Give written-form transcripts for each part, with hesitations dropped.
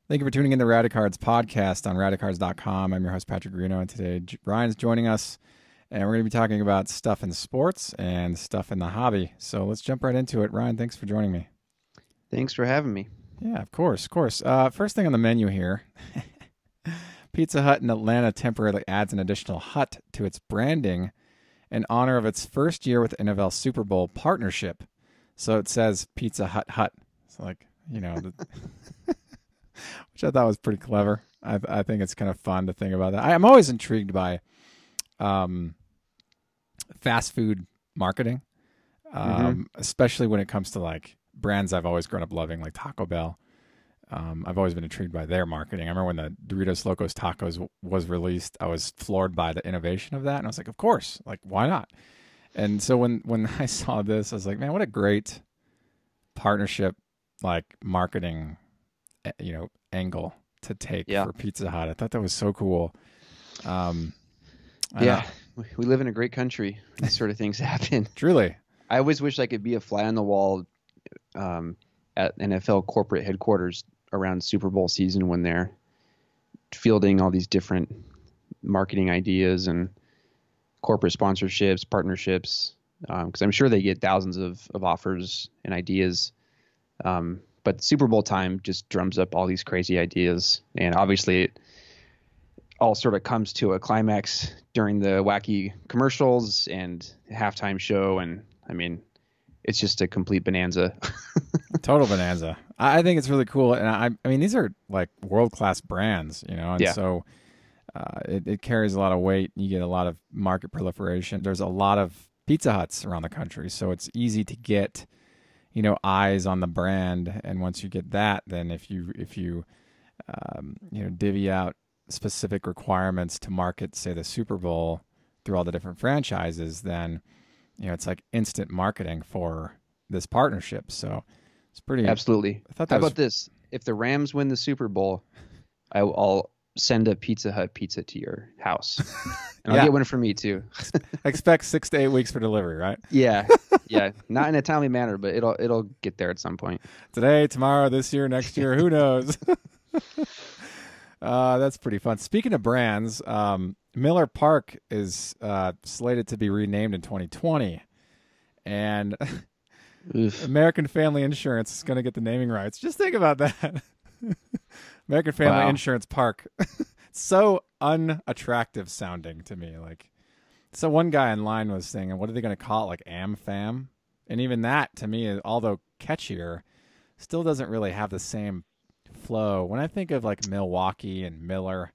Thank you for tuning in to Radicards podcast on radicards.com. I'm your host, Patrick Reno, and today Ryan's joining us, and we're going to be talking about stuff in sports and stuff in the hobby. So let's jump right into it. Ryan, thanks for joining me. Thanks for having me. Yeah, of course, of course. First thing on the menu here, Pizza Hut in Atlanta temporarily adds an additional hut to its branding in honor of its first year with NFL Super Bowl partnership. So it says Pizza Hut Hut. It's like, which I thought was pretty clever. I think it's kind of fun to think about that. I'm always intrigued by fast food marketing, especially when it comes to like brands I've always grown up loving, like Taco Bell. I've always been intrigued by their marketing. I remember when the Doritos Locos Tacos was released, I was floored by the innovation of that, and I was like, of course, like why not? And so when I saw this, I was like, man, what a great partnership, like marketing, angle to take for Pizza Hut. I thought that was so cool. We live in a great country. These sort of things happen. Truly. I always wish I could be a fly on the wall at NFL corporate headquarters around Super Bowl season when they're fielding all these different marketing ideas and corporate sponsorships, partnerships, because I'm sure they get thousands of offers and ideas. But Super Bowl time just drums up all these crazy ideas. And obviously it all sort of comes to a climax during the wacky commercials and halftime show. And I mean, it's just a complete bonanza. Total bonanza. I think it's really cool. And I mean, these are like world-class brands, and so it carries a lot of weight. You get a lot of market proliferation. There's a lot of Pizza Huts around the country, so it's easy to get eyes on the brand. And once you get that, then if you divvy out specific requirements to market, say, the Super Bowl through all the different franchises, then it's like instant marketing for this partnership. So it's pretty Absolutely. I thought How about this? If the Rams win the Super Bowl, I'll send a Pizza Hut pizza to your house, and I'll get one for me too. Expect 6 to 8 weeks for delivery, right? Yeah. Not in a timely manner, but it'll get there at some point. Today, tomorrow, this year, next year, who knows? That's pretty fun. Speaking of brands, Miller Park is slated to be renamed in 2020, and American Family Insurance is going to get the naming rights. Just think about that. American Family Insurance Park. So unattractive sounding to me. Like, so one guy online was saying, what are they going to call it? Like AmFam? And even that, to me, although catchier, still doesn't really have the same flow. When I think of like Milwaukee and Miller,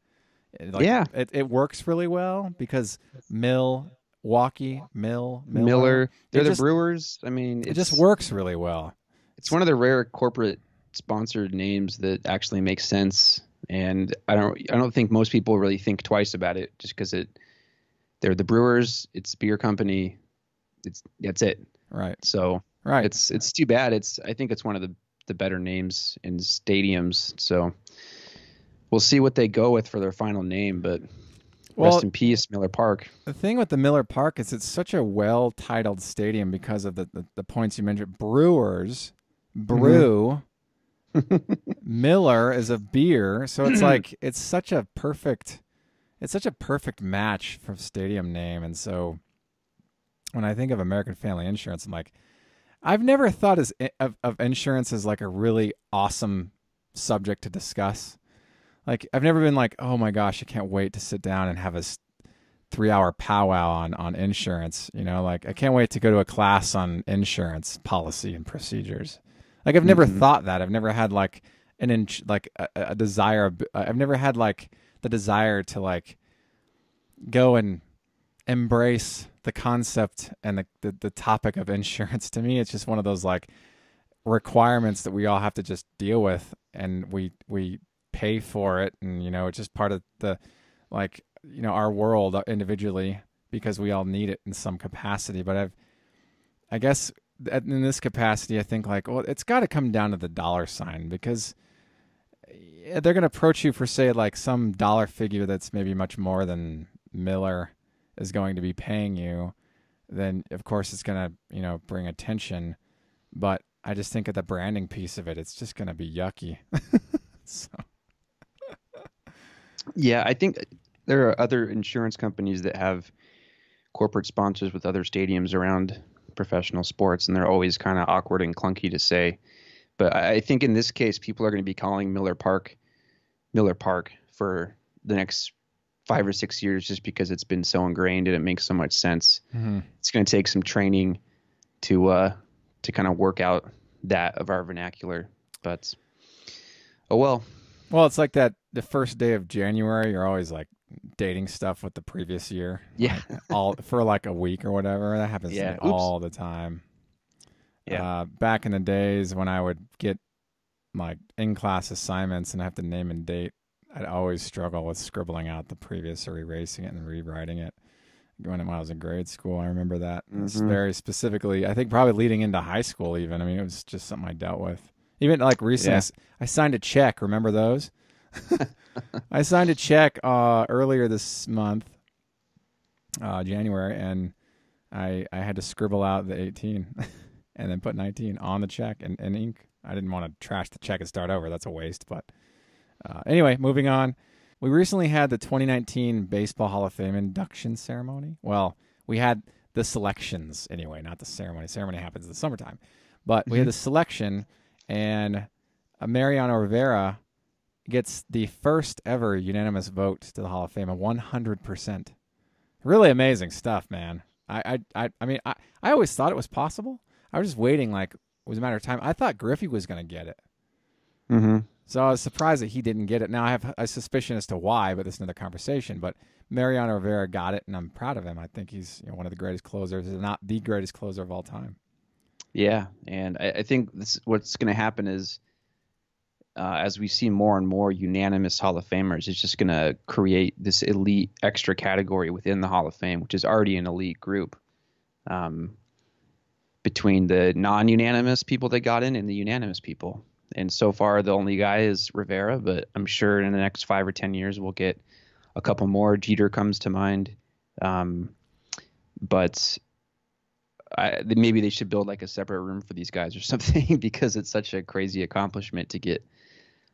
it works really well because Milwaukee, Miller. They're the Brewers. I mean, it just works really well. It's one of the rare corporate sponsored names that actually makes sense, and I don't think most people really think twice about it just because they're the Brewers. It's a beer company. That's it. Right. So it's too bad. I think it's one of the better names in stadiums. So we'll see what they go with for their final name, but rest in peace, Miller Park. The thing with the Miller Park is it's such a well-titled stadium because of the points you mentioned. Brewers, brew, Miller is a beer. So it's like, it's such a perfect match for stadium name. And so when I think of American Family Insurance, I'm like, I've never thought of insurance as like a really awesome subject to discuss. Like, I've never been like, oh my gosh, I can't wait to sit down and have a 3-hour powwow on insurance. Like, I can't wait to go to a class on insurance policy and procedures. Like, I've never thought that. I've never had like a desire. I've never had like the desire to like go and embrace the concept and the topic of insurance. To me, it's just one of those like requirements that we all have to just deal with, and we pay for it, and it's just part of the our world individually because we all need it in some capacity. But I guess in this capacity, I think like, well, it's got to come down to the dollar sign, because they're going to approach you for, say, like some dollar figure that's maybe much more than Miller is going to be paying you. Then of course it's going to bring attention. But I just think of the branding piece of it, it's just going to be yucky. So Yeah, I think there are other insurance companies that have corporate sponsors with other stadiums around professional sports, and they're always kind of awkward and clunky to say. But I think in this case, people are going to be calling Miller Park for the next 5 or 6 years, just because it's been so ingrained and it makes so much sense. Mm-hmm. It's going to take some training to kind of work out that of our vernacular, but oh well. Well, it's like that the first day of January, you're always like dating stuff with the previous year, Yeah. like all for like a week or whatever. That happens to Yeah. me Oops. all the time. Yeah. Back in the days when I would get like in-class assignments and have to name and date, I'd always struggle with scribbling out the previous or erasing it and rewriting it. When I was in grade school, I remember that. It's very specifically, I think probably leading into high school even. I mean, it was just something I dealt with. Even like recently, Yeah. I signed a check. Remember those? I signed a check earlier this month, January, and I had to scribble out the 18 and then put 19 on the check in ink. I didn't want to trash the check and start over. That's a waste. But anyway, moving on. We recently had the 2019 Baseball Hall of Fame induction ceremony. Well, we had the selections anyway, not the ceremony. The ceremony happens in the summertime. But we had the selection, and Mariano Rivera gets the first ever unanimous vote to the Hall of Fame, a 100%. Really amazing stuff, man. I mean, I always thought it was possible. I was just waiting, like it was a matter of time. I thought Griffey was going to get it. Mm-hmm. So I was surprised that he didn't get it. Now I have a suspicion as to why, but that's another conversation. But Mariano Rivera got it, and I'm proud of him. I think he's one of the greatest closers, if not the greatest closer of all time. Yeah, and I think what's going to happen is as we see more and more unanimous Hall of Famers, it's just going to create this elite extra category within the Hall of Fame, which is already an elite group. Between the non-unanimous people that got in and the unanimous people. And so far, the only guy is Rivera, but I'm sure in the next 5 or 10 years, we'll get a couple more. Jeter comes to mind. But maybe they should build like a separate room for these guys or something, because it's such a crazy accomplishment to get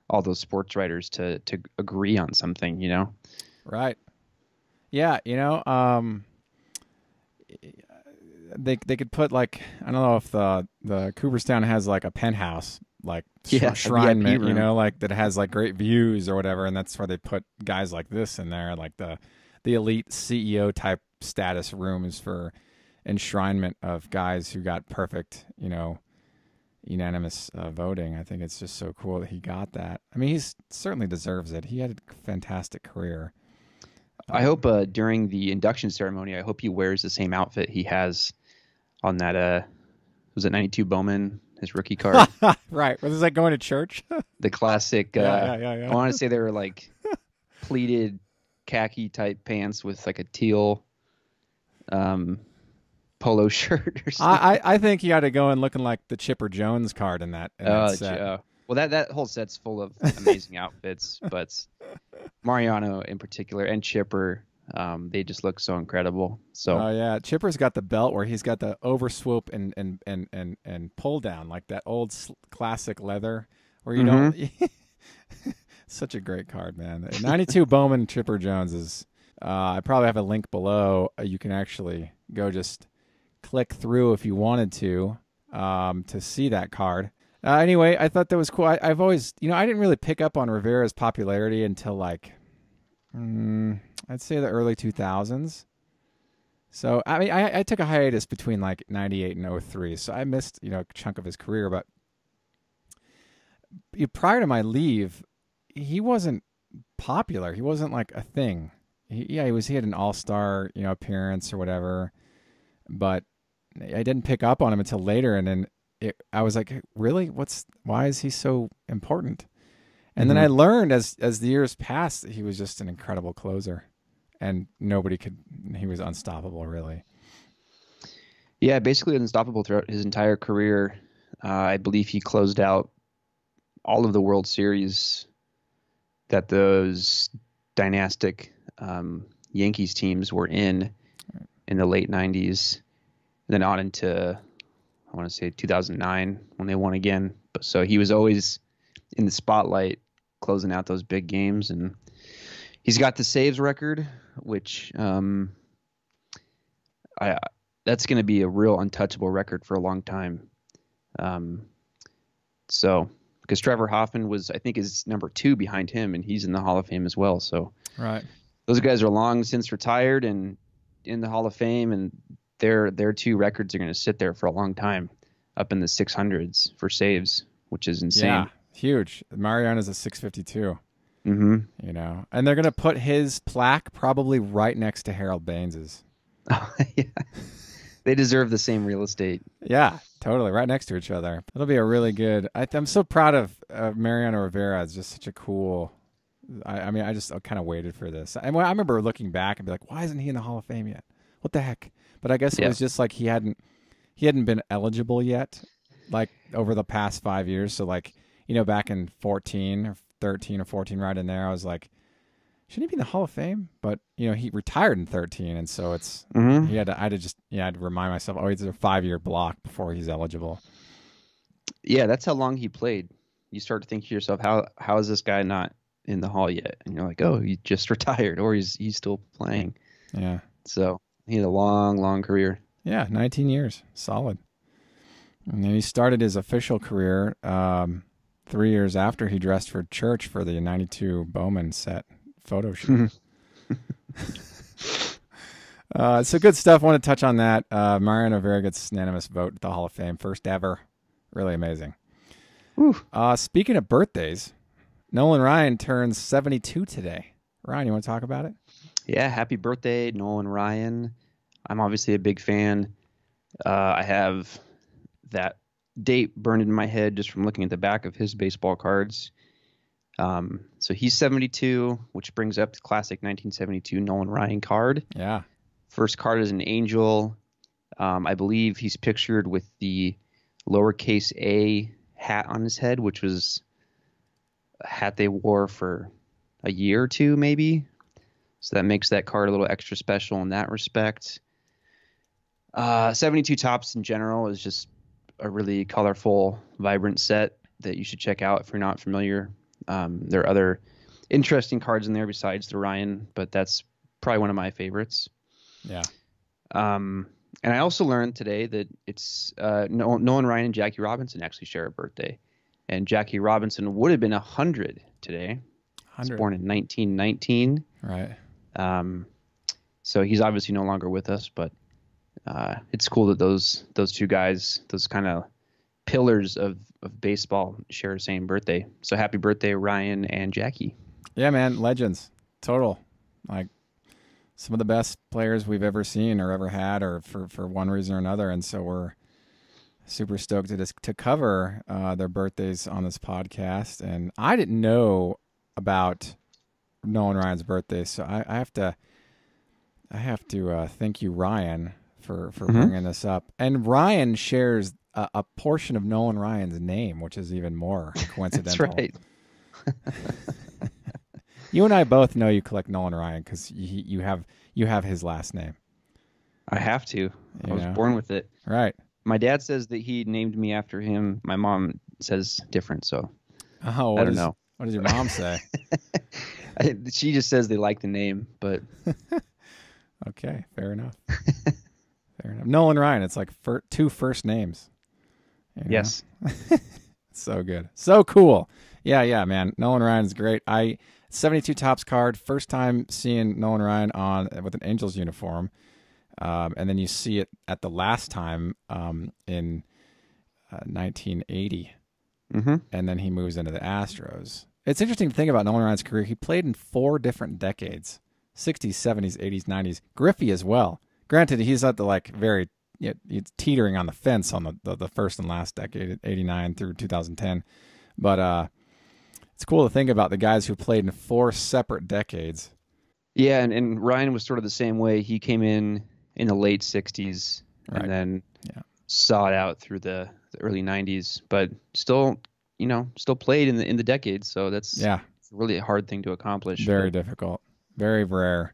all those sports writers to agree on something, Right. Yeah, they could put like, I don't know if the Cooperstown has like a penthouse like enshrinement, like that has like great views or whatever, and that's where they put guys like this in there, like the elite CEO type status rooms for enshrinement of guys who got perfect, unanimous voting. I think it's just so cool that he got that. I mean, he certainly deserves it. He had a fantastic career. I hope during the induction ceremony, I hope he wears the same outfit he has on that, was it 92 Bowman, his rookie card? Right. Was this like going to church? The classic, yeah. I want to say they were like pleated khaki type pants with like a teal polo shirt or something. I think he ought to go in looking like the Chipper Jones card in that set. Well, that whole set's full of amazing outfits, but Mariano in particular and Chipper, they just look so incredible. So oh yeah, Chipper's got the belt where he's got the overswoop and pull down, like that old classic leather where you don't. Such a great card, man. 92 Bowman Chipper Jones is. I probably have a link below. You can actually go just click through if you wanted to see that card. Anyway, I thought that was cool. I've always, I didn't really pick up on Rivera's popularity until like, I'd say the early 2000s. So, I mean, I took a hiatus between like 98 and 03, so I missed, a chunk of his career. But prior to my leave, he wasn't popular. He wasn't like a thing. He had an all-star, appearance or whatever, but I didn't pick up on him until later, and then I was like, really? Why is he so important? And then I learned as the years passed that he was just an incredible closer, and he was unstoppable, really. Yeah, basically unstoppable throughout his entire career. I believe he closed out all of the World Series that those dynastic Yankees teams were in the late 90s, and then on into, I want to say 2009 when they won again. So he was always in the spotlight closing out those big games, and He's got the saves record, which I that's going to be a real untouchable record for a long time. Um, so because Trevor Hoffman was, I think, is number 2 behind him, and he's in the Hall of Fame as well. So Right. those guys are long since retired and in the Hall of Fame, and their 2 records are going to sit there for a long time, up in the 600s for saves, which is insane. Yeah, huge. Mariano's a 652. Mm-hmm. You know, and they're gonna put his plaque probably right next to Harold Baines's. Yeah. They deserve the same real estate. Yeah, totally, right next to each other. It'll be a really good. I'm so proud of Mariano Rivera. It's just such a cool. I mean, I just kind of waited for this. And I remember looking back and be like, why isn't he in the Hall of Fame yet? What the heck? But I guess it was just like he hadn't been eligible yet, like over the past 5 years. So like, you know, back in 14 or 13 or 14, right in there, I was like, shouldn't he be in the Hall of Fame? But you know, he retired in 13, and so it's he had to. I had to remind myself. Oh, it's a 5-year block before he's eligible. Yeah, that's how long he played. You start to think to yourself, how is this guy not in the Hall yet? And you're like, oh, he just retired, or he's still playing. Yeah. So he had a long career. Yeah, 19 years, solid. And then he started his official career 3 years after he dressed for church for the '92 Bowman set photo shoot. So good stuff. I want to touch on that. Mariano Rivera gets unanimous vote at the Hall of Fame, first ever. Really amazing. Speaking of birthdays, Nolan Ryan turns 72 today. Ryan, you want to talk about it? Yeah, happy birthday, Nolan Ryan. I'm obviously a big fan. I have that date burned in my head just from looking at the back of his baseball cards. So he's 72, which brings up the classic 1972 Nolan Ryan card. Yeah. First card is an angel. I believe he's pictured with the lowercase a hat on his head, which was a hat they wore for a year or two, maybe. So that makes that card a little extra special in that respect. 72 Tops in general is just a really colorful, vibrant set that you should check out if you're not familiar. There are other interesting cards in there besides the Ryan, but that's probably one of my favorites. Yeah. And I also learned today that it's Nolan Ryan and Jackie Robinson actually share a birthday. And Jackie Robinson would have been 100 today. 100. He was born in 1919. Right. So he's obviously no longer with us, but it's cool that those 2 guys, those kind of pillars of baseball, share the same birthday. So happy birthday, Ryan and Jackie. Yeah, man, legends. Total. Like some of the best players we've ever seen or ever had, or for one reason or another. And so we're super stoked to cover their birthdays on this podcast. And I didn't know about Nolan Ryan's birthday, so I have to thank you, Ryan, for bringing this up. And Ryan shares a portion of Nolan Ryan's name, which is even more coincidental. That's right. You and I both know you collect Nolan Ryan because you have his last name. I have to. I was born with it. Right. My dad says that he named me after him. My mom says different, so I don't know. What does your mom say? She just says they like the name, but okay, fair enough. Fair enough. Nolan Ryan, it's like 2 first names. You know? Yes. So good. So cool. Yeah, man. Nolan Ryan's great. 72 Tops card, first time seeing Nolan Ryan with an Angels uniform. And then you see it at the last time in 1980. Mm-hmm. And then he moves into the Astros. It's interesting to think about Nolan Ryan's career. He played in 4 different decades, 60s, 70s, 80s, 90s. Griffey as well. Granted, he's at the very he's teetering on the fence on the first and last decade, 89 through 2010. But it's cool to think about the guys who played in 4 separate decades. Yeah, and Ryan was sort of the same way. He came in the late 60s and then saw it out through the early 90s, but still played in the decades. So that's really a hard thing to accomplish. Very difficult. Very rare.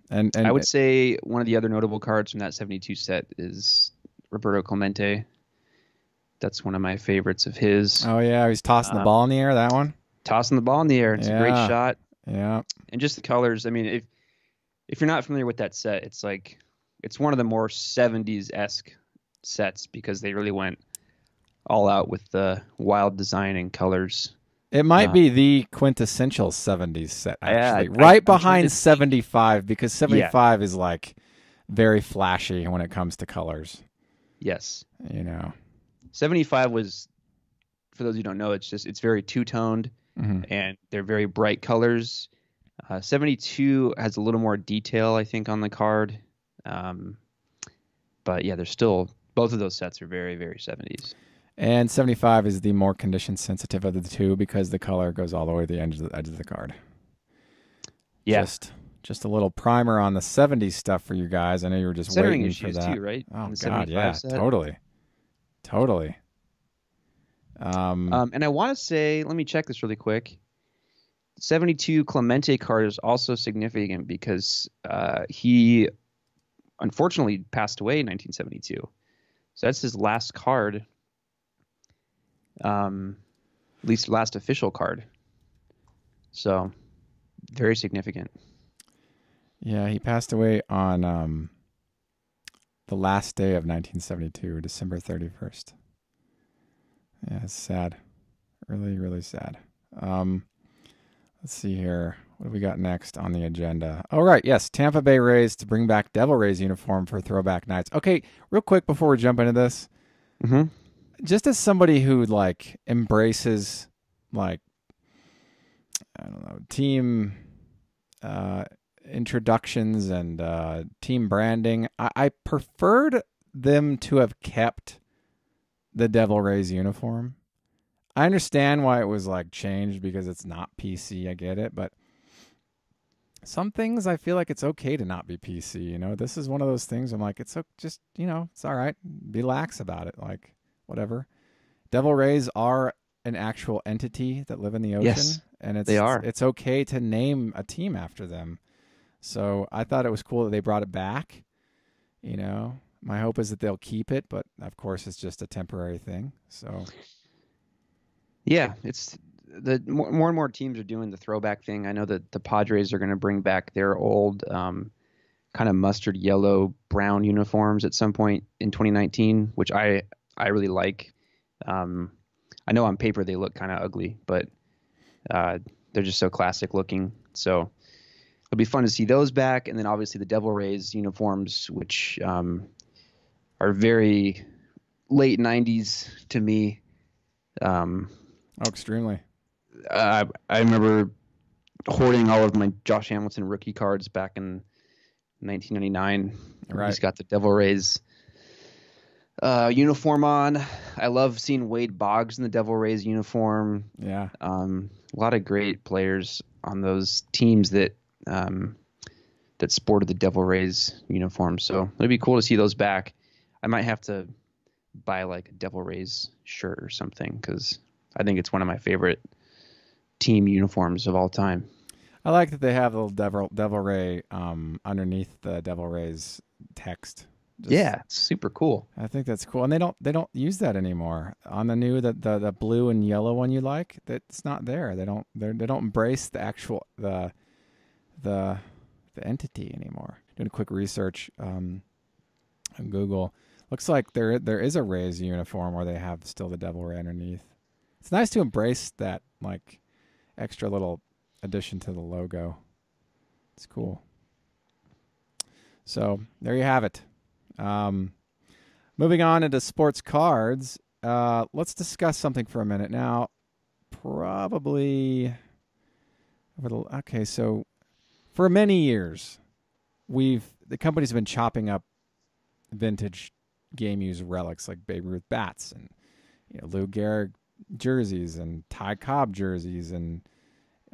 And I would say one of the other notable cards from that 72 set is Roberto Clemente. That's one of my favorites of his. Oh, yeah. He's tossing the ball in the air, that one? Tossing the ball in the air. It's a great shot. Yeah. And just the colors. I mean, if you're not familiar with that set, it's like it's one of the more 70s-esque sets because they really went all out with the wild design and colors. It might be the quintessential 70s set, Yeah, actually. Right I'm trying behind to think. 75, because 75 is like very flashy when it comes to colors. Yes. 75 was, for those who don't know, it's very two-toned and they're very bright colors. 72 has a little more detail, I think, on the card. But yeah, there's still, both of those sets are very, very 70s. And 75 is the more condition sensitive of the two because the color goes all the way to the edge of the card. Yeah. Just a little primer on the 70s stuff for you guys. I know you were just Centering waiting for issues that. too, right? Oh God, yeah, set. totally. And I want to say, let me check this really quick. 72 Clemente card is also significant because he unfortunately passed away in 1972. So that's his last card, at least last official card. So very significant. Yeah, he passed away on the last day of 1972, December 31st. Yeah, it's sad. Really, really sad. Let's see here. What do we got next on the agenda? Oh, right. Yes. Tampa Bay Rays to bring back Devil Rays uniform for throwback nights. Okay. Real quick before we jump into this, just as somebody who like embraces like, I don't know, team introductions and team branding, I preferred them to have kept the Devil Rays uniform. I understand why it was like changed because it's not PC. I get it, but some things I feel like it's okay to not be PC. This is one of those things I'm like, it's just, it's all right. Be lax about it. Like, whatever. Devil Rays are an actual entity that live in the ocean. Yes, and they are. It's okay to name a team after them. So I thought it was cool that they brought it back. My hope is that they'll keep it, but of course it's just a temporary thing. So. Yeah, it's the more and more teams are doing the throwback thing. I know that the Padres are going to bring back their old kind of mustard yellow brown uniforms at some point in 2019, which I really like. I know on paper they look kind of ugly, but they're just so classic looking. So it'll be fun to see those back. And then obviously the Devil Rays uniforms, which are very late 90s to me. Oh, extremely. I remember hoarding all of my Josh Hamilton rookie cards back in 1999. Right. He's got the Devil Rays uniform on. I love seeing Wade Boggs in the Devil Rays uniform. Yeah. A lot of great players on those teams that sported the Devil Rays uniform. So it'd be cool to see those back. I might have to buy like a Devil Rays shirt or something because I think it's one of my favorite team uniforms of all time. I like that they have the little Devil Ray underneath the Devil Rays text. Yeah, it's super cool. I think that's cool, and they don't use that anymore on the new the blue and yellow one you like. That's not there. They don't embrace the actual the entity anymore. Doing a quick research on Google, looks like there is a Rays uniform where they have still the Devil Ray underneath. It's nice to embrace that like extra little addition to the logo. It's cool. So there you have it. Moving on into sports cards, let's discuss something for a minute now. So for many years, the companies have been chopping up vintage game used relics like Babe Ruth bats and Lou Gehrig jerseys and Ty Cobb jerseys and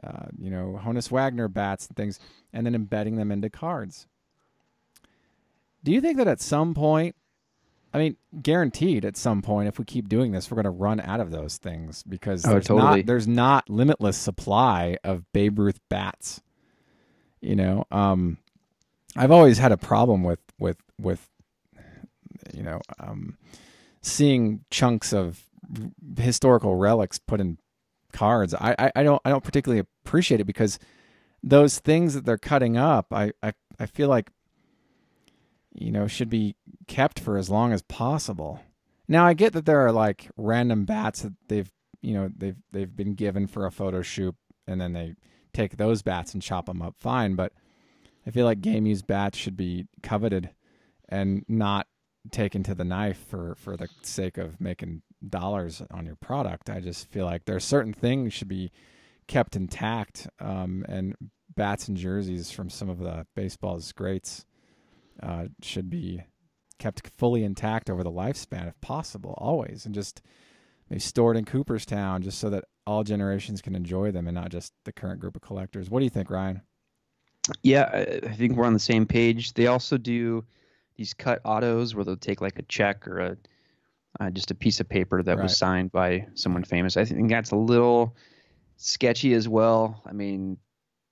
Honus Wagner bats and things, and then embedding them into cards. Do you think that at some point, I mean, guaranteed at some point, if we keep doing this, we're going to run out of those things because there's not limitless supply of Babe Ruth bats. I've always had a problem with seeing chunks of historical relics put in cards. I don't particularly appreciate it because those things that they're cutting up, I feel like, should be kept for as long as possible. Now I get that there are like random bats that they've been given for a photo shoot, and then they take those bats and chop them up. Fine, but I feel like game used bats should be coveted and not taken to the knife for the sake of making dollars on your product. I just feel like there are certain things should be kept intact, and bats and jerseys from some of the baseball's greats should be kept fully intact over the lifespan if possible, always, and just maybe stored in Cooperstown just so that all generations can enjoy them and not just the current group of collectors. What do you think, Ryan? Yeah, I think we're on the same page. They also do these cut autos where they'll take like a check or just a piece of paper that was signed by someone famous. I think that's a little sketchy as well. I mean,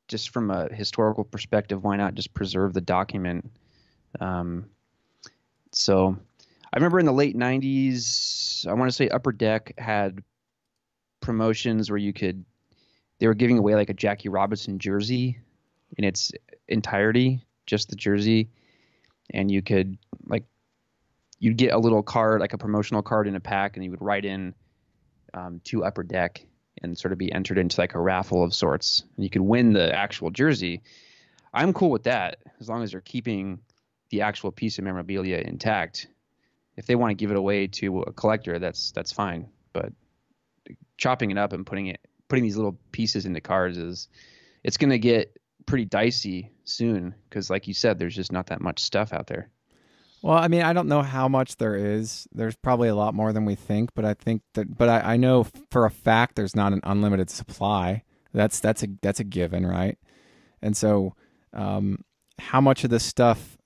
just from a historical perspective, why not just preserve the document? So I remember in the late 90s, I want to say Upper Deck had promotions where they were giving away like a Jackie Robinson jersey in its entirety, just the jersey. And you'd get a little card, like a promotional card in a pack, and you would write in to Upper Deck and sort of be entered into like a raffle of sorts. And you could win the actual jersey. I'm cool with that as long as they're keeping the actual piece of memorabilia intact. If they want to give it away to a collector, that's fine. But chopping it up and putting these little pieces into cards it's going to get pretty dicey soon because, like you said, there's just not that much stuff out there. Well, I mean, I don't know how much there is. There's probably a lot more than we think, but I know for a fact there's not an unlimited supply. That's a given, right? And so, how much of this stuff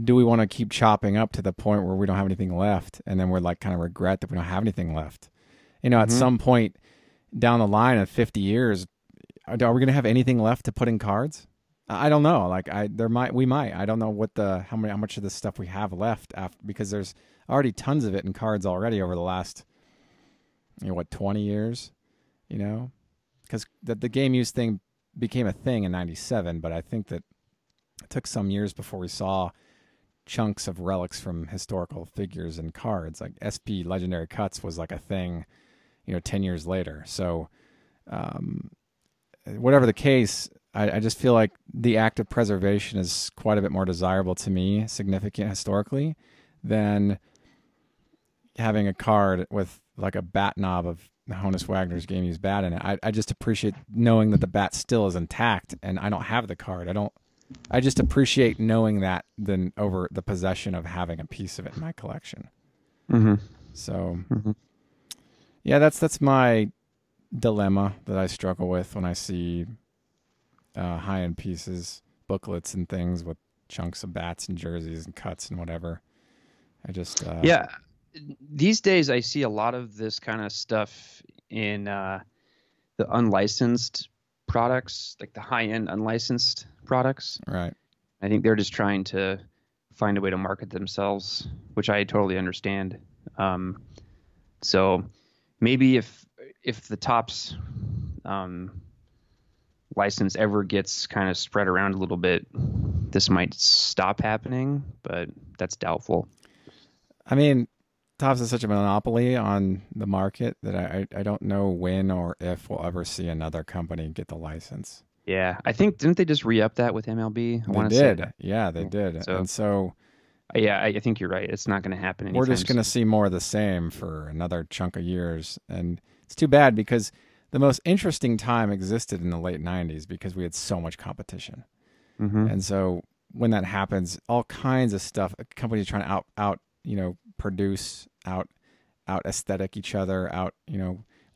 do we want to keep chopping up to the point where we don't have anything left, and then we're like kind of regret that we don't have anything left? At some point down the line of 50 years, are we going to have anything left to put in cards? I don't know. Like we might. I don't know how much of this stuff we have left because there's already tons of it in cards already over the last 20 years, because the game use thing became a thing in 97, but I think that it took some years before we saw chunks of relics from historical figures in cards. Like SP Legendary Cuts was like a thing, 10 years later. So whatever the case, I just feel like the act of preservation is quite a bit more desirable to me, significant historically, than having a card with like a bat knob of Honus Wagner's game used bat in it. I just appreciate knowing that the bat still is intact and I don't have the card. I just appreciate knowing that than over the possession of having a piece of it in my collection. Mm-hmm. So, yeah, that's my dilemma that I struggle with when I see high-end pieces, booklets and things with chunks of bats and jerseys and cuts and whatever. I just yeah, these days I see a lot of this kind of stuff in the unlicensed products, like the high-end unlicensed products. Right. I think they're just trying to find a way to market themselves, which I totally understand. So maybe if the Topps license ever gets kind of spread around a little bit, this might stop happening, but that's doubtful. I mean, Topps is such a monopoly on the market that I don't know when or if we'll ever see another company get the license. Yeah, I think didn't they just re-up that with MLB? They did. Yeah, they did. So yeah, I think you're right. It's not going to happen anytime We're just going to see more of the same for another chunk of years, and it's too bad because the most interesting time existed in the late 90s because we had so much competition. And so when that happens, all kinds of stuff, companies trying to out produce, out aesthetic each other,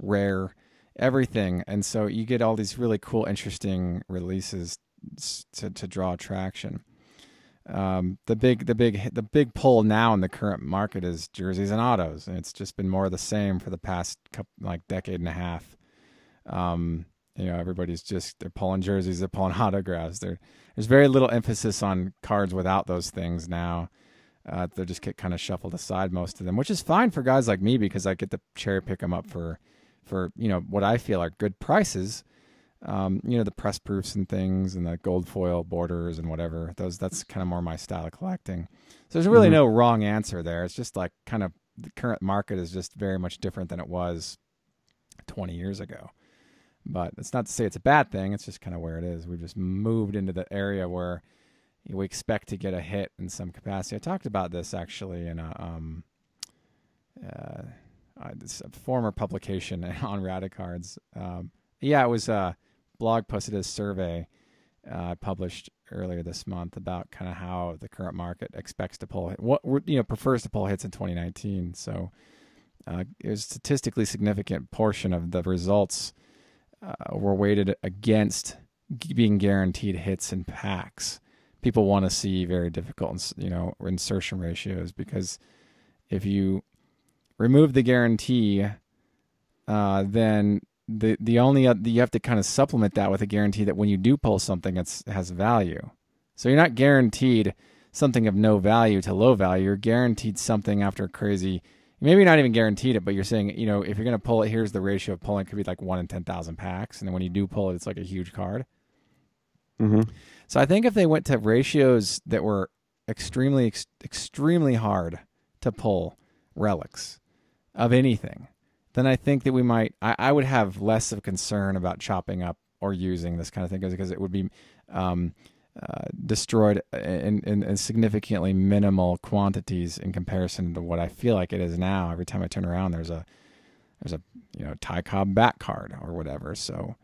rare everything. And so you get all these really cool, interesting releases to draw attraction. The big pull now in the current market is jerseys and autos, and it's just been more of the same for the past decade and a half. Everybody's they're pulling jerseys, they're pulling autographs. There's very little emphasis on cards without those things now. They just get kind of shuffled aside, most of them, which is fine for guys like me because I get to cherry pick them up for what I feel are good prices. The press proofs and things and the gold foil borders and whatever. That's kind of more my style of collecting. So there's really no wrong answer there. It's just like kind of the current market is just very much different than it was 20 years ago. But it's not to say it's a bad thing. It's just kind of where it is. We've just moved into the area where we expect to get a hit in some capacity. I talked about this actually in this former publication on Radicards. It was a blog posted a survey published earlier this month about kind of how the current market expects to pull prefers to pull hits in 2019. So there's a statistically significant portion of the results were weighted against being guaranteed hits in packs. People want to see very difficult, insertion ratios, because if you remove the guarantee, then you have to kind of supplement that with a guarantee that when you do pull something, it has value. So you're not guaranteed something of no value to low value. You're guaranteed something after crazy. Maybe you're not even guaranteed it, but you're saying, if you're going to pull it, here's the ratio of pulling. It could be like 1 in 10,000 packs. And then when you do pull it, it's like a huge card. Mm-hmm. So I think if they went to ratios that were extremely, extremely hard to pull relics of anything, then I think that I would have less of concern about chopping up or using this kind of thing, because it would be destroyed in significantly minimal quantities in comparison to what I feel like it is now. Every time I turn around, there's a Ty Cobb back card or whatever. So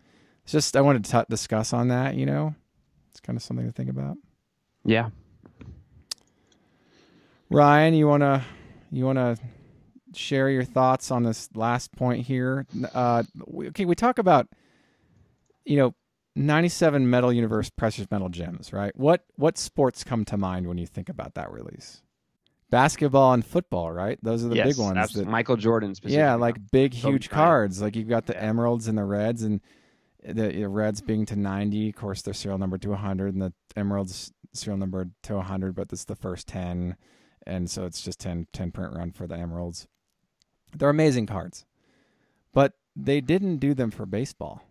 it's just, I wanted to discuss on that. It's kind of something to think about. Yeah. Ryan, you wanna share your thoughts on this last point here? We talk about 97 Metal Universe Precious Metal Gems, right? What sports come to mind when you think about that release? Basketball and football, right? Those are the big ones. Absolutely. Michael Jordan specifically. Yeah, like big, huge cards. Like you've got the Emeralds and the Reds, and the Reds being to 90. Of course, they're serial numbered to 100, and the Emeralds serial numbered to 100, but this is the first 10. And so it's just 10 print run for the Emeralds. They're amazing cards. But they didn't do them for baseball.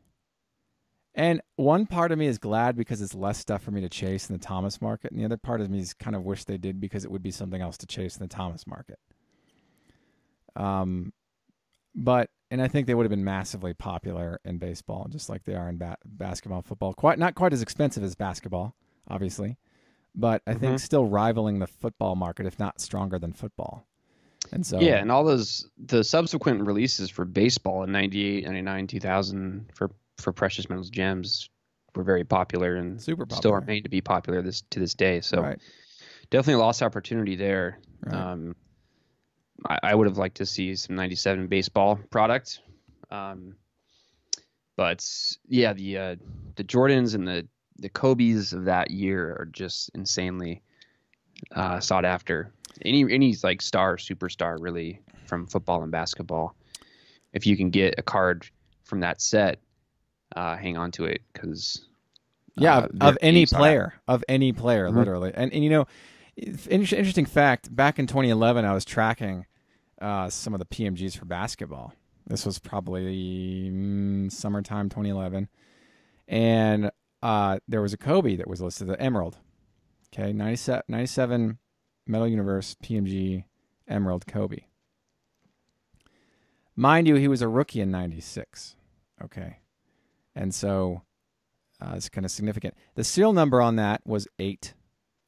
And one part of me is glad because it's less stuff for me to chase in the Thomas market. And the other part of me is kind of wish they did, because it would be something else to chase in the Thomas market. And I think they would have been massively popular in baseball, just like they are in basketball and football. Not quite as expensive as basketball, obviously. But I think still rivaling the football market, if not stronger than football. And so, yeah, and all the subsequent releases for baseball in 98, 99, 2000 for Precious Metals Gems were very popular and super popular. Still remain to be popular to this day. So definitely a lost opportunity there. Right. I would have liked to see some 97 baseball product. But yeah, the Jordans and the Kobe's of that year are just insanely sought after. Any like superstar really from football and basketball. If you can get a card from that set, hang on to it, because of any player, literally. And interesting fact, back in 2011, I was tracking some of the PMGs for basketball. This was probably summertime 2011, and there was a Kobe that was listed, the Emerald. Okay, 97 Metal Universe PMG Emerald Kobe. Mind you, he was a rookie in 96. Okay. And so it's kind of significant. The serial number on that was 8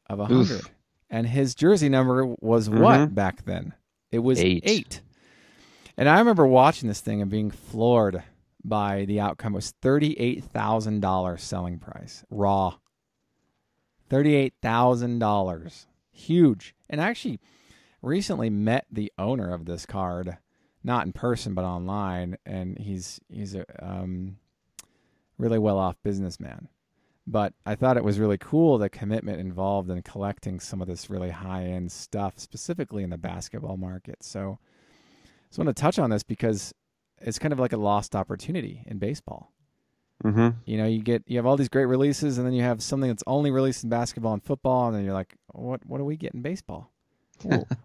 of 100. Oof. And his jersey number was what back then? It was 8. And I remember watching this thing and being floored by the outcome. It was $38,000 selling price. Raw. $38,000. Huge. And I actually recently met the owner of this card, not in person but online, and he's a really well-off businessman. But I thought it was really cool, the commitment involved in collecting some of this really high-end stuff, specifically in the basketball market. So I just want to touch on this because it's kind of like a lost opportunity in baseball. Mm-hmm. You have all these great releases, and then you have something that's only released in basketball and football, and then you're like, what do we get in baseball?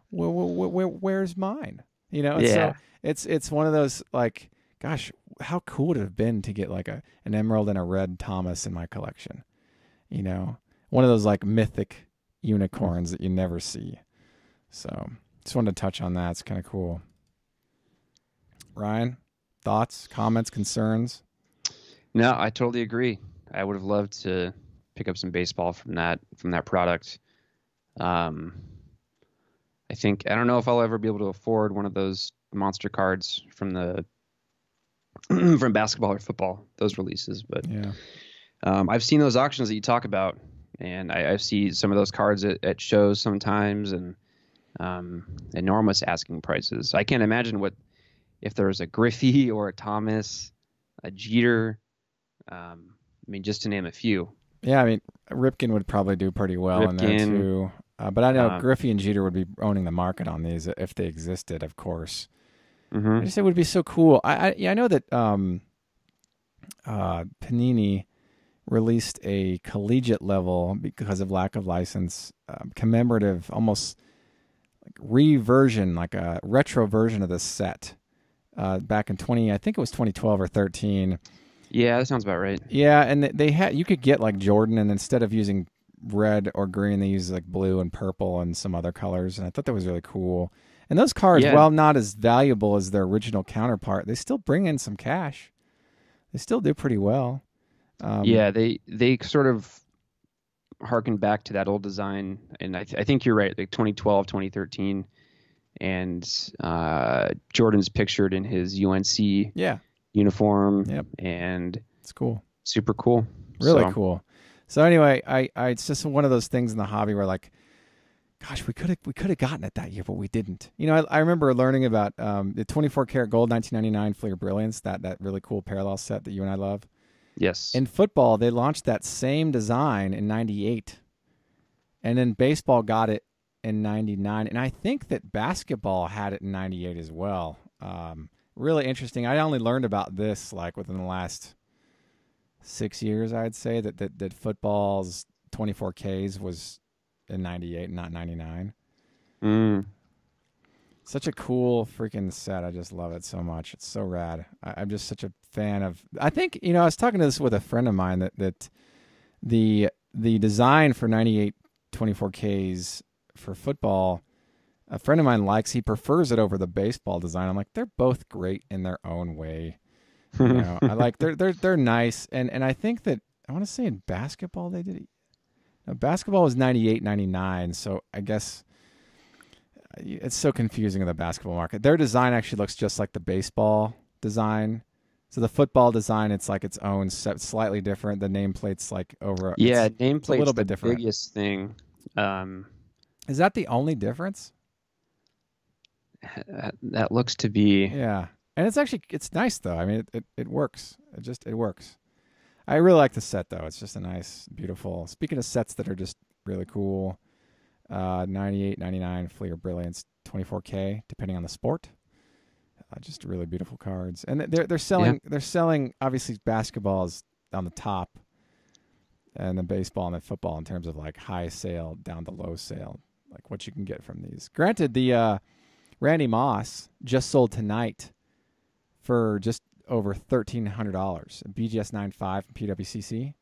Where's mine? So it's one of those like gosh, how cool would it have been to get like an emerald and a red Thomas in my collection? You know, one of those like mythic unicorns that you never see. So just wanted to touch on that. It's kind of cool. Ryan, thoughts, comments, concerns? No, I totally agree. I would have loved to pick up some baseball from that product. I think I don't know if I'll ever be able to afford one of those monster cards from the from basketball or football, those releases. But Yeah. I've seen those auctions that you talk about, and I see some of those cards at shows sometimes, and enormous asking prices. I can't imagine what if there was a Griffey or a Thomas, a Jeter. I mean, just to name a few. Yeah, I mean, Ripken would probably do pretty well in there too. But I know Griffey and Jeter would be owning the market on these if they existed, of course. Mm-hmm. I just it would be so cool. I know that Panini released a collegiate level because of lack of license, commemorative, almost like reversion, like a retro version of this set back in I think it was 2012 or 13. Yeah, that sounds about right. Yeah, and they had you could get like Jordan, and instead of using red or green, they use like blue and purple and some other colors, and I thought that was really cool. And those cards, while not as valuable as their original counterpart, they still bring in some cash. They still do pretty well. Yeah, they sort of harken back to that old design, and I think you're right, like 2012, 2013, and Jordan's pictured in his UNC uniform. Yep. And it's cool. Super cool. Really cool. So anyway, I it's just one of those things in the hobby where like, gosh, we could have gotten it that year, but we didn't. You know, I remember learning about the 24 karat gold 1999 Fleer Brilliance, that really cool parallel set that you and I love. Yes. In football, they launched that same design in 98. And then baseball got it in 99. And I think that basketball had it in 98 as well. Really interesting. I only learned about this like within the last 6 years, I'd say, that football's 24Ks was in 98, not 99. Such a cool freaking set. I just love it so much. It's so rad. I'm just such a fan of. I think I was talking to this with a friend of mine that the design for 98 24Ks for football, a friend of mine likes. He prefers it over the baseball design. I'm like, they're both great in their own way. I like they're nice, and I think that I want to say in basketball they did it. No, basketball was 98, 99, so I guess it's so confusing in the basketball market. Their design actually looks just like the baseball design. So the football design, it's like its own set, slightly different. The nameplate's like over. Yeah, nameplate's a little bit the different. Biggest thing. Is that the only difference? That looks to be. Yeah, and it's nice though. I mean, it works. It works. I really like the set though. It's just a nice, beautiful. Speaking of sets that are just really cool, 98, 99 Fleer Brilliance 24K, depending on the sport. Just really beautiful cards, and they're selling. Yeah. They're selling. Obviously, basketball is on the top, and then baseball and then football in terms of like high sale down to low sale, like what you can get from these. Granted, the Randy Moss just sold tonight for just over $1,300. BGS 9.5 from PWCC.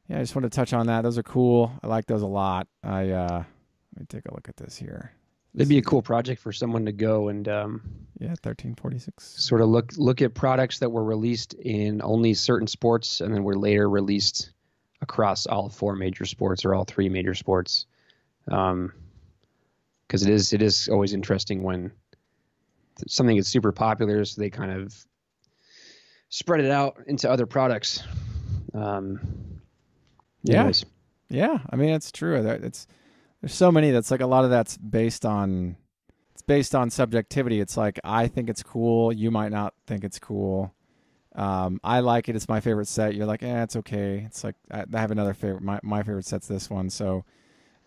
Yeah, I just wanted to touch on that. Those are cool. I like those a lot. Let me take a look at this here. It'd be a cool project for someone to go and 1346. Sort of look at products that were released in only certain sports and then were later released across all 4 major sports or all 3 major sports. Because it is always interesting when something is super popular, so they kind of spread it out into other products. Anyways. Yeah. I mean, it's true. There's so many that's like a lot of that's based on subjectivity. It's like I think it's cool, you might not think it's cool. I like it. It's my favorite set. You're like, it's okay. It's like I have another favorite. My favorite set's this one. So,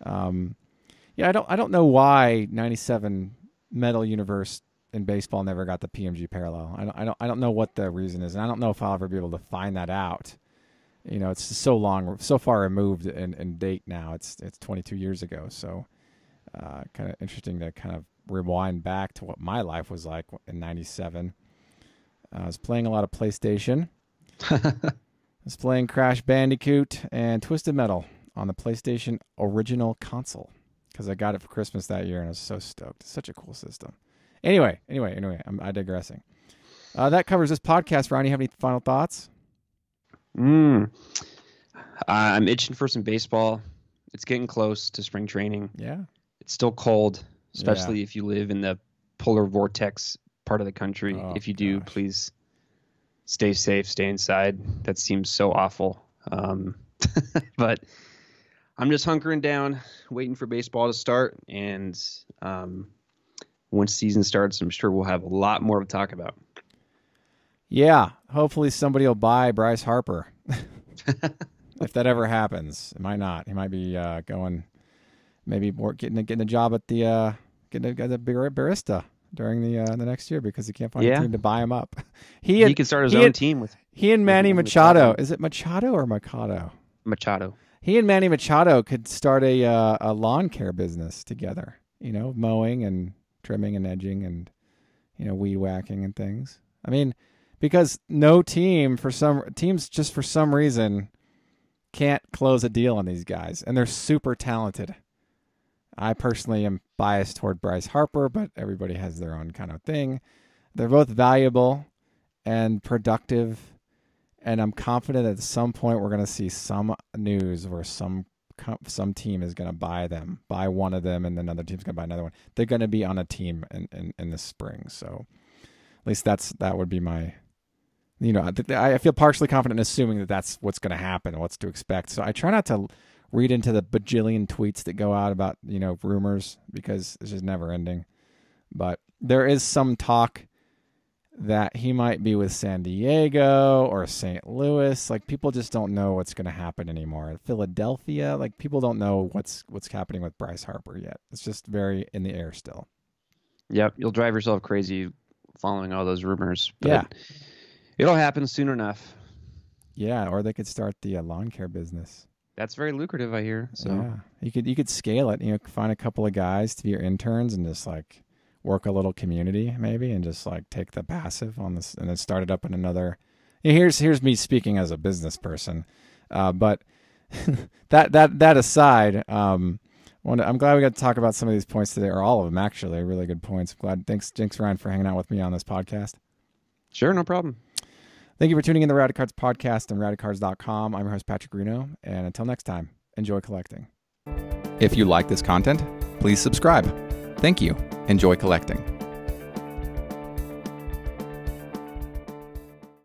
I don't know why 97 Metal Universe in baseball never got the PMG parallel. I don't know what the reason is, and I don't know if I'll ever be able to find that out. It's so far removed in date now. It's 22 years ago. So, kind of interesting to kind of rewind back to what my life was like in 97. I was playing a lot of PlayStation. I was playing Crash Bandicoot and Twisted Metal on the PlayStation original console because I got it for Christmas that year and I was so stoked. It's such a cool system. Anyway, I'm digressing. That covers this podcast. Ron, you have any final thoughts? I'm itching for some baseball. It's getting close to spring training. Yeah. It's still cold, especially if you live in the polar vortex part of the country. If you do, please stay safe, stay inside. That seems so awful. But I'm just hunkering down, waiting for baseball to start. And once season starts, I'm sure we'll have a lot more to talk about. Yeah. Hopefully somebody will buy Bryce Harper. If that ever happens. It might not. He might be going, maybe more getting a job at the barista during the next year because he can't find a team to buy him up. He could start his own team with. He and Manny Machado. Is it Machado or Machado? Machado. He and Manny Machado could start a lawn care business together. You know, mowing and trimming and edging and weed whacking and things. I mean, because no team for some reason can't close a deal on these guys, and they're super talented. I personally am biased toward Bryce Harper, but everybody has their own kind of thing. They're both valuable and productive, and I'm confident at some point we're going to see some news where some team is going to buy one of them, and then another team's going to buy another one. They're going to be on a team in the spring, so at least that would be my. I feel partially confident in assuming that that's what's going to happen, what's to expect. So I try not to read into the bajillion tweets that go out about, rumors because it's just never ending. But there is some talk that he might be with San Diego or St. Louis. Like, people just don't know what's going to happen anymore. Philadelphia, like, people don't know what's happening with Bryce Harper yet. It's just very in the air still. Yep, you'll drive yourself crazy following all those rumors. But yeah. It'll happen soon enough. Yeah, or they could start the lawn care business. That's very lucrative, I hear. So yeah, you could scale it. Find a couple of guys to be your interns and just like work a little community maybe, and just like take the passive on this and then start it up in another. Here's me speaking as a business person, but that aside, I'm glad we got to talk about some of these points today, or all of them actually. Really good points. Thanks Ryan for hanging out with me on this podcast. Sure, no problem. Thank you for tuning in to the Radicards podcast on radicards.com. I'm your host, Patrick Reno, and until next time, enjoy collecting. If you like this content, please subscribe. Thank you. Enjoy collecting.